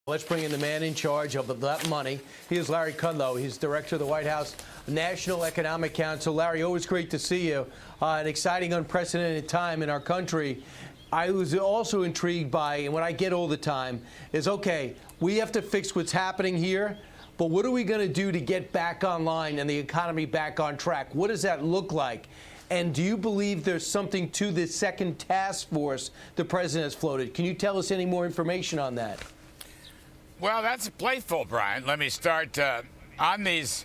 Let's bring in the man in charge of that money. He is Larry Kudlow. He's director of the White House National Economic Council. Larry, always great to see you. An exciting, unprecedented time in our country. I was also intrigued by, and what I get all the time, is, okay, we have to fix what's happening here, but what are we going to do to get back online and the economy back on track? What does that look like? And do you believe there's something to this second task force the president has floated? Can you tell us any more information on that? Well, that's a plateful, Brian. Let me start on these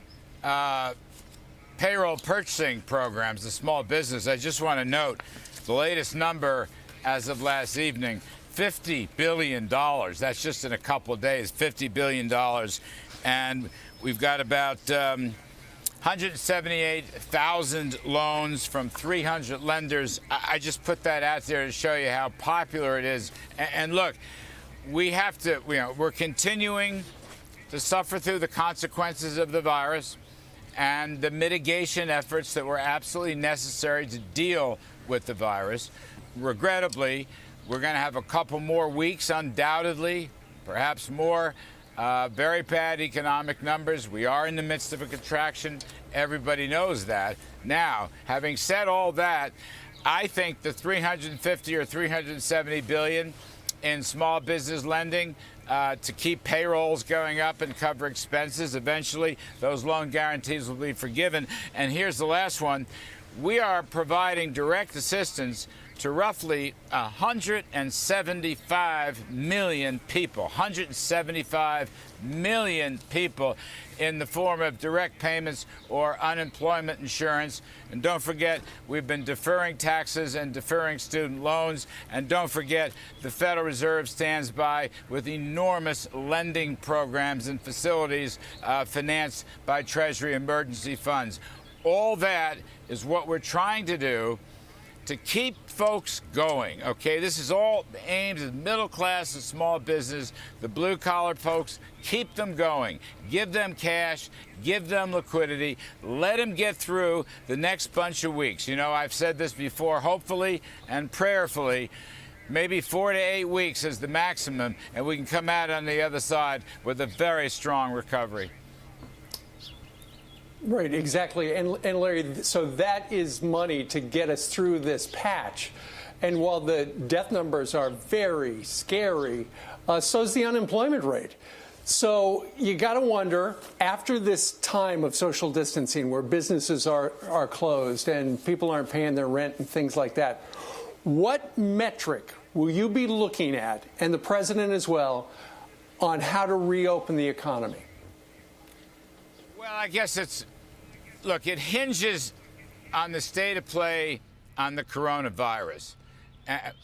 payroll purchasing programs, the small business. I just want to note the latest number as of last evening, $50 billion. That's just in a couple of days, $50 billion. And we've got about 178,000 loans from 300 lenders. I just put that out there to show you how popular it is. And look, we have to, we're continuing to suffer through the consequences of the virus and the mitigation efforts that were absolutely necessary to deal with the virus. Regrettably, we're going to have a couple more weeks, undoubtedly, perhaps more, very bad economic numbers. We are in the midst of a contraction. Everybody knows that. Now, having said all that, I think the 350 or 370 billion in small business lending to keep payrolls going up and cover expenses. Eventually, those loan guarantees will be forgiven. And here's the last one. We are providing direct assistance to roughly 175 million people, 175 million people in the form of direct payments or unemployment insurance. And don't forget, we've been deferring taxes and deferring student loans. And don't forget, the Federal Reserve stands by with enormous lending programs and facilities financed by Treasury emergency funds. All that is what we're trying to do to keep folks going, okay? This is all aimed at middle class and small business, the blue-collar folks. Keep them going. Give them cash. Give them liquidity. Let them get through the next bunch of weeks. You know, I've said this before, hopefully and prayerfully, maybe 4 to 8 weeks is the maximum, and we can come out on the other side with a very strong recovery. Right, exactly. And Larry, so that is money to get us through this patch. And while the death numbers are very scary, so is the unemployment rate. So you got to wonder, after this time of social distancing where businesses are closed and people aren't paying their rent and things like that, what metric will you be looking at, and the president as well, on how to reopen the economy? Well, I guess look, it hinges on the state of play on the coronavirus.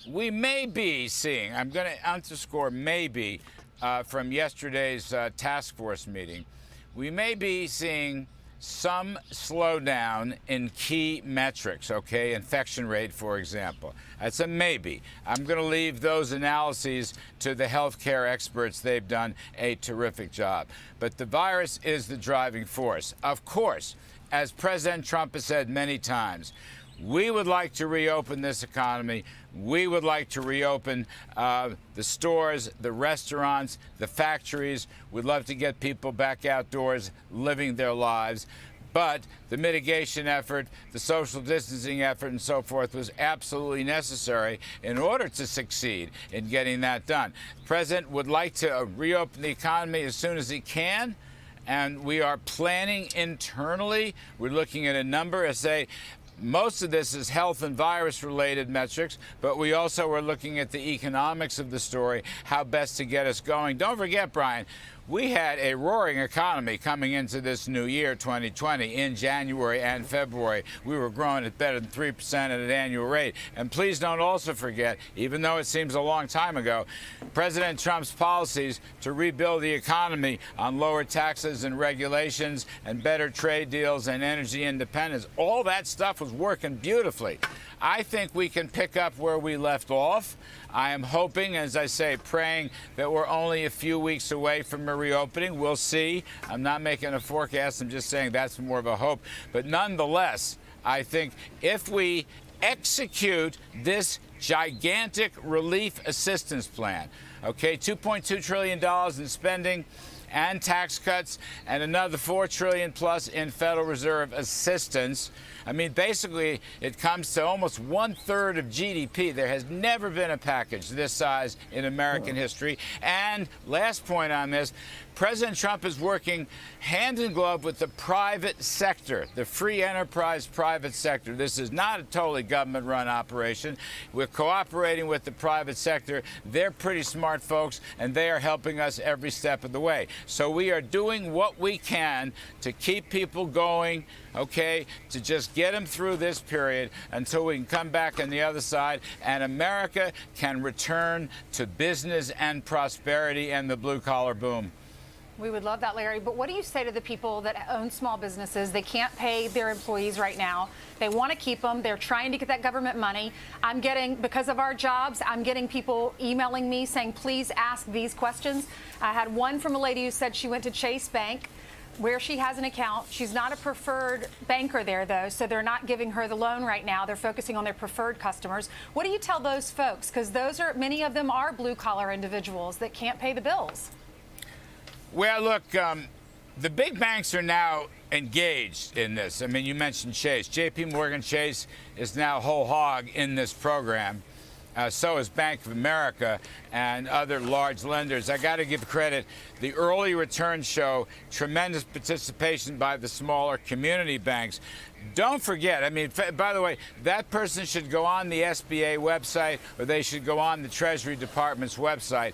We may be seeing, I'm going to underscore maybe, from yesterday's task force meeting, we may be seeing some slowdown in key metrics, okay? Infection rate, for example. That's a maybe. I'm going to leave those analyses to the healthcare experts. They've done a terrific job. But the virus is the driving force. Of course, as President Trump has said many times, we would like to reopen this economy. We would like to reopen the stores, the restaurants, the factories. We'd love to get people back outdoors living their lives. But the mitigation effort, the social distancing effort, and so forth was absolutely necessary in order to succeed in getting that done. The president would like to reopen the economy as soon as he can. And we are planning internally. We're looking at a number of, most of this is health and virus-related metrics, but we also are looking at the economics of the story, how best to get us going. Don't forget, Brian, we had a roaring economy coming into this new year, 2020, in January and February. We were growing at better than 3% at an annual rate. And please don't also forget, even though it seems a long time ago, President Trump's policies to rebuild the economy on lower taxes and regulations and better trade deals and energy independence, all that stuff was working beautifully. I think we can pick up where we left off. I am hoping, as I say, praying that we're only a few weeks away from a reopening. We'll see. I'm not making a forecast. I'm just saying that's more of a hope. But nonetheless, I think if we execute this gigantic relief assistance plan. Okay, $2.2 trillion in spending and tax cuts, and another $4 trillion plus in Federal Reserve assistance. I mean, basically, it comes to almost 1/3 of GDP. There has never been a package this size in American history. And last point on this, President Trump is working hand in glove with the private sector, the free enterprise private sector. This is not a totally government-run operation. We're cooperating with the private sector. They're pretty smart folks, and they are helping us every step of the way. So we are doing what we can to keep people going, okay, to just get them through this period until we can come back on the other side and America can return to business and prosperity and the blue-collar boom. We would love that, Larry. But what do you say to the people that own small businesses? They can't pay their employees right now. They want to keep them. They're trying to get that government money. I'm getting, because of our jobs, I'm getting people emailing me saying, please ask these questions. I had one from a lady who said she went to Chase Bank, where she has an account. She's not a preferred banker there, though, so they're not giving her the loan right now. They're focusing on their preferred customers. What do you tell those folks? Because many of them are blue-collar individuals that can't pay the bills. Well, look, the big banks are now engaged in this. I mean, you mentioned Chase. J.P. Morgan Chase is now whole hog in this program. So is Bank of America and other large lenders. I got to give credit. The early returns show tremendous participation by the smaller community banks. Don't forget, I mean, by the way, that person should go on the SBA website or they should go on the Treasury Department's website.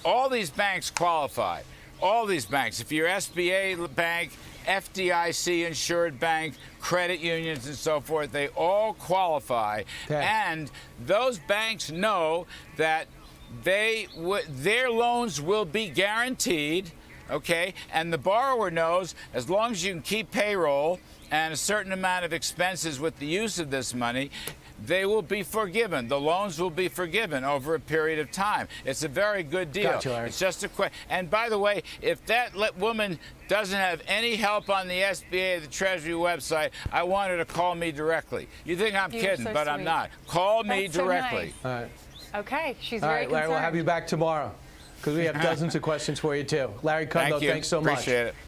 All these banks qualify. All these banks. If you're SBA bank, FDIC insured bank, credit unions and so forth, they all qualify. Okay. And those banks know that their loans will be guaranteed, okay? And the borrower knows as long as you can keep payroll and a certain amount of expenses with the use of this money, they will be forgiven. The loans will be forgiven over a period of time. It's a very good deal. Gotcha, Larry. It's just a question. And by the way, if that woman doesn't have any help on the SBA or the Treasury website, I want her to call me directly. You think I'm You're kidding, so but I'm sweet. not. Call me That's so directly. nice. All right. Okay, she's All very right, Larry, concerned. we'll have you back tomorrow because we have dozens of questions for you, too. Larry Kudlow, Thank you. thanks so much. Appreciate it.